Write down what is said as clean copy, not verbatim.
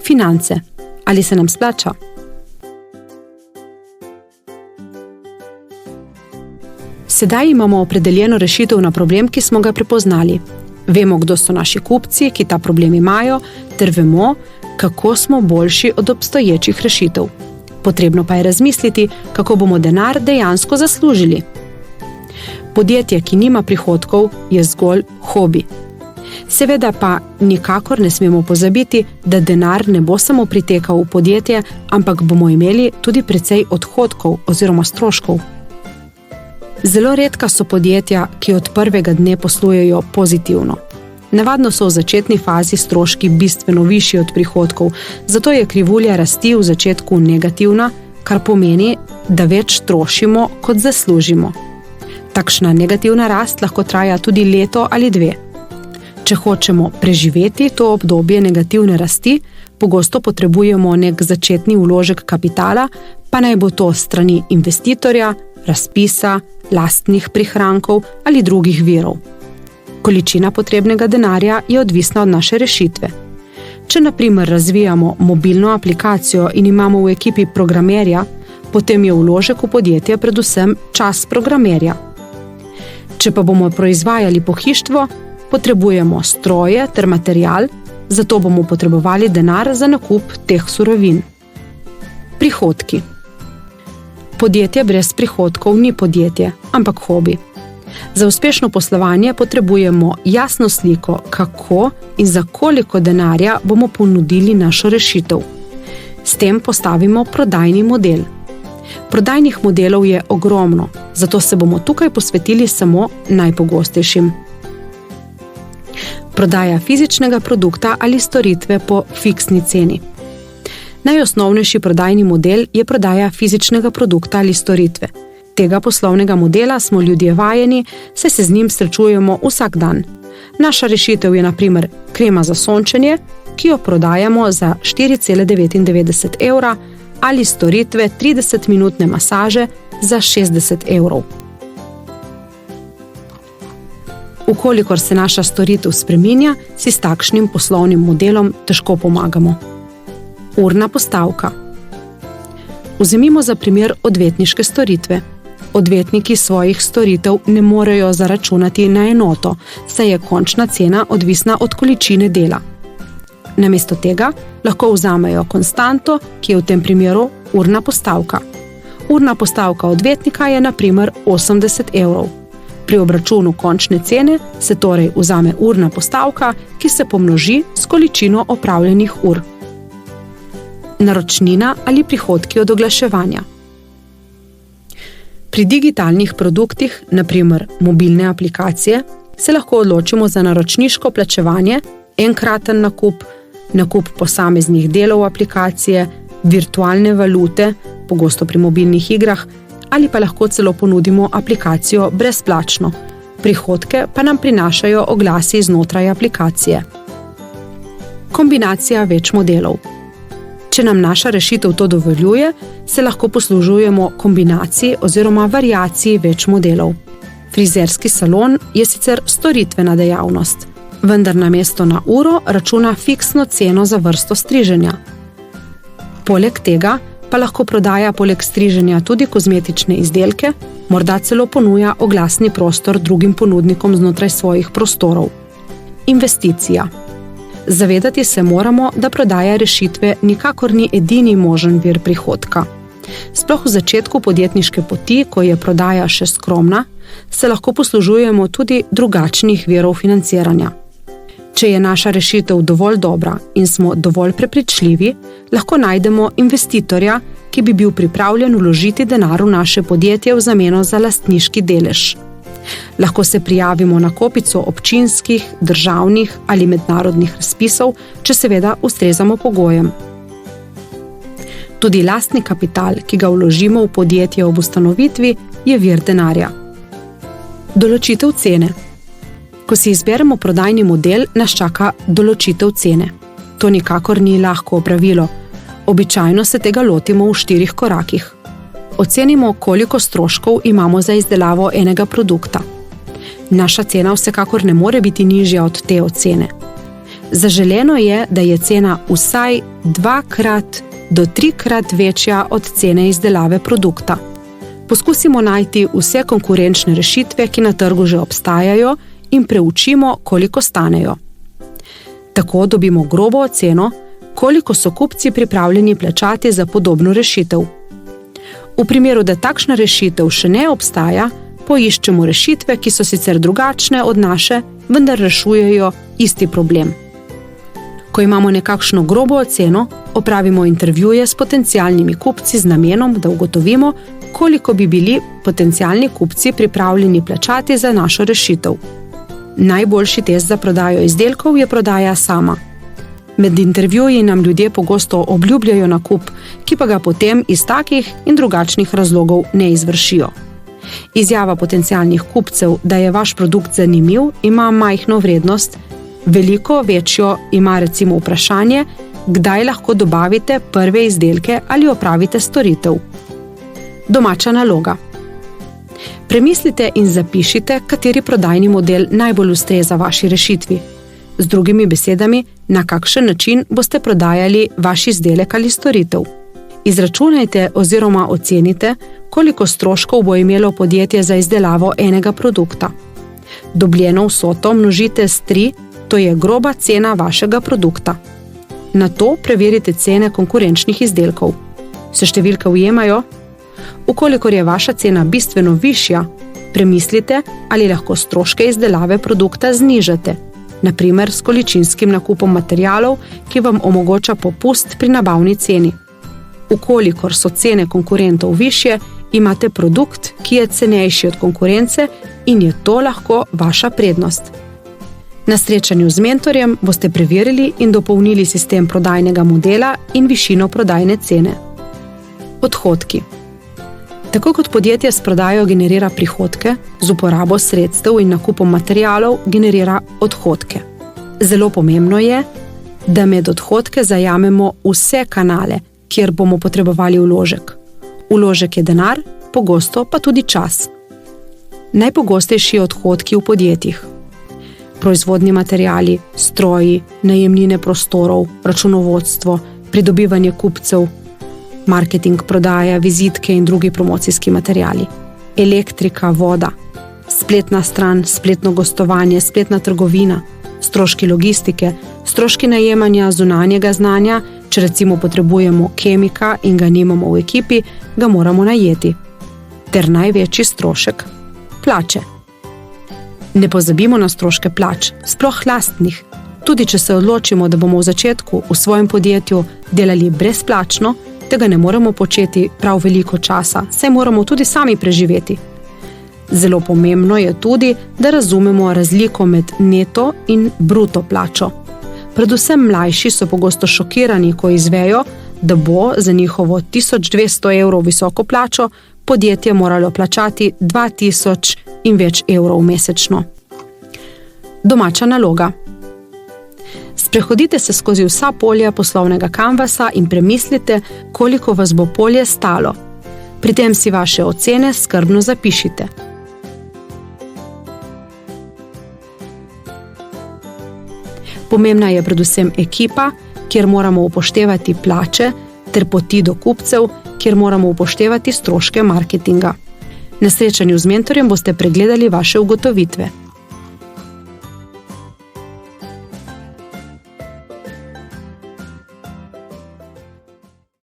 Finance. Ali se nam splača? Sedaj imamo opredeljeno rešitev na problem, ki smo ga prepoznali. Vemo, kdo so naši kupci, ki ta problem imajo, ter vemo, kako smo boljši od obstoječih rešitev. Potrebno pa je razmisliti, kako bomo denar dejansko zaslužili. Podjetje, ki nima prihodkov, je zgolj hobi. Seveda pa nikakor ne smemo pozabiti, da denar ne bo samo pritekal v podjetje, ampak bomo imeli tudi precej odhodkov oziroma stroškov. Zelo redka so podjetja, ki od prvega dne poslujejo pozitivno. Navadno so v začetni fazi stroški bistveno višji od prihodkov, zato je krivulja rasti v začetku negativna, kar pomeni, da več trošimo, kot zaslužimo. Takšna negativna rast lahko traja tudi leto ali dve. Če hočemo preživeti to obdobje negativne rasti, pogosto potrebujemo nek začetni vložek kapitala, pa naj bo to strani investitorja, razpisa, lastnih prihrankov ali drugih virov. Količina potrebnega denarja je odvisna od naše rešitve. Če na primer razvijamo mobilno aplikacijo in imamo v ekipi programerja, potem je vložek v podjetje predvsem čas programerja. Če pa bomo proizvajali pohištvo, potrebujemo stroje ter material, zato bomo potrebovali denar za nakup teh surovin. Prihodki. Podjetje brez prihodkov ni podjetje, ampak hobi. Za uspešno poslovanje potrebujemo jasno sliko, kako in za koliko denarja bomo ponudili našo rešitev. S tem postavimo prodajni model. Prodajnih modelov je ogromno, zato se bomo tukaj posvetili samo najpogostejšim. Prodaja fizičnega produkta ali storitve po fiksni ceni. Najosnovnejši prodajni model je prodaja fizičnega produkta ali storitve. Tega poslovnega modela smo ljudje vajeni, saj se z njim srečujemo vsak dan. Naša rešitev je na primer krema za sončenje, ki jo prodajamo za 4,99 evra, ali storitve 30-minutne masaže za 60 evrov. Ukolikor se naša storitev spreminja, si s takšnim poslovnim modelom težko pomagamo. Urna postavka. Vzemimo za primer odvetniške storitve. Odvetniki svojih storitev ne morejo zaračunati na enoto, saj je končna cena odvisna od količine dela. Namesto tega lahko vzamejo konstanto, ki je v tem primeru urna postavka. Urna postavka odvetnika je na primer 80 evrov. Pri obračunu končne cene se torej vzame urna postavka, ki se pomnoži s količino opravljenih ur. Naročnina ali prihodki od oglaševanja. Pri digitalnih produktih, na primer mobilne aplikacije, se lahko odločimo za naročniško plačevanje, enkraten nakup, nakup posameznih delov aplikacije, virtualne valute, pogosto pri mobilnih igrah, ali pa lahko celo ponudimo aplikacijo brezplačno. Prihodke pa nam prinašajo oglasi znotraj aplikacije. Kombinacija več modelov. Če nam naša rešitev to dovoljuje, se lahko poslužujemo kombinacij oziroma variacij več modelov. Frizerski salon je sicer storitvena dejavnost, vendar namesto na uro računa fiksno ceno za vrsto striženja. Poleg tega pa lahko prodaja poleg striženja tudi kozmetične izdelke, morda celo ponuja oglasni prostor drugim ponudnikom znotraj svojih prostorov. Investicija. Zavedati se moramo, da prodaja rešitve nikakor ni edini možen vir prihodka. Sploh v začetku podjetniške poti, ko je prodaja še skromna, se lahko poslužujemo tudi drugačnih virov financiranja. Če je naša rešitev dovolj dobra in smo dovolj prepričljivi, lahko najdemo investitorja, ki bi bil pripravljen vložiti denar v naše podjetje v zameno za lastniški delež. Lahko se prijavimo na kopico občinskih, državnih ali mednarodnih razpisov, če seveda ustrezamo pogojem. Tudi lastni kapital, ki ga vložimo v podjetje ob ustanovitvi, je vir denarja. Določitev cene. Ko si izberemo prodajni model, nas čaka določitev cene. To nikakor ni lahko opravilo. Običajno se tega lotimo v 4 korakih. Ocenimo, koliko stroškov imamo za izdelavo enega produkta. Naša cena vsekakor ne more biti nižja od te ocene. Zaželeno je, da je cena vsaj 2 do 3 večja od cene izdelave produkta. Poskusimo najti vse konkurenčne rešitve, ki na trgu že obstajajo, in preučimo, koliko stanejo. Tako dobimo grobo oceno, koliko so kupci pripravljeni plačati za podobno rešitev. V primeru, da takšna rešitev še ne obstaja, poiščemo rešitve, ki so sicer drugačne od naše, vendar rešujejo isti problem. Ko imamo nekakšno grobo oceno, opravimo intervjuje s potencialnimi kupci z namenom, da ugotovimo, koliko bi bili potencialni kupci pripravljeni plačati za našo rešitev. Najboljši test za prodajo izdelkov je prodaja sama. Med intervjuji nam ljudje pogosto obljubljajo nakup, ki pa ga potem iz takih in drugačnih razlogov ne izvršijo. Izjava potencialnih kupcev, da je vaš produkt zanimiv, ima majhno vrednost, veliko večjo ima recimo vprašanje, kdaj lahko dobavite prve izdelke ali opravite storitev. Domača naloga. Premislite in zapišite, kateri prodajni model najbolj ustreza vaši rešitvi. Z drugimi besedami, na kakšen način boste prodajali vaš izdelek ali storitev. Izračunajte oziroma ocenite, koliko stroškov bo imelo podjetje za izdelavo enega produkta. Dobljeno vsoto množite s 3, to je groba cena vašega produkta. Nato preverite cene konkurenčnih izdelkov. Se številke ujemajo? Ukolikor je vaša cena bistveno višja, premislite, ali lahko stroške izdelave produkta znižate, na primer s količinskim nakupom materialov, ki vam omogoča popust pri nabavni ceni. Ukolikor so cene konkurentov višje, imate produkt, ki je cenejši od konkurence in je to lahko vaša prednost. Na srečanju z mentorjem boste preverili in dopolnili sistem prodajnega modela in višino prodajne cene. Odhodki. Tako kot podjetje s prodajo generira prihodke, z uporabo sredstev in nakupom materialov generira odhodke. Zelo pomembno je, da med odhodke zajamemo vse kanale, kjer bomo potrebovali vložek. Vložek je denar, pogosto pa tudi čas. Najpogostejši odhodki v podjetjih. Proizvodni materiali, stroji, najemnine prostorov, računovodstvo, pridobivanje kupcev, marketing, prodaja, vizitke in drugi promocijski materiali, elektrika, voda, spletna stran, spletno gostovanje, spletna trgovina, stroški logistike, stroški najemanja zunanjega znanja, če recimo potrebujemo kemika in ga nimamo v ekipi, ga moramo najeti. Ter največji strošek – plače. Ne pozabimo na stroške plač, sploh lastnih. Tudi če se odločimo, da bomo v začetku v svojem podjetju delali brezplačno, tega ne moremo početi prav veliko časa, saj moramo tudi sami preživeti. Zelo pomembno je tudi, da razumemo razliko med neto in bruto plačo. Predvsem mlajši so pogosto šokirani, ko izvejo, da bo za njihovo 1200 evrov visoko plačo podjetje moralo plačati 2000 in več evrov mesečno. Domača naloga. Sprehodite se skozi vsa polja poslovnega kanvasa in premislite, koliko vas bo polje stalo. Pri tem si vaše ocene skrbno zapišite. Pomembna je predvsem ekipa, kjer moramo upoštevati plače, ter poti do kupcev, kjer moramo upoštevati stroške marketinga. Na srečanju z mentorjem boste pregledali vaše ugotovitve.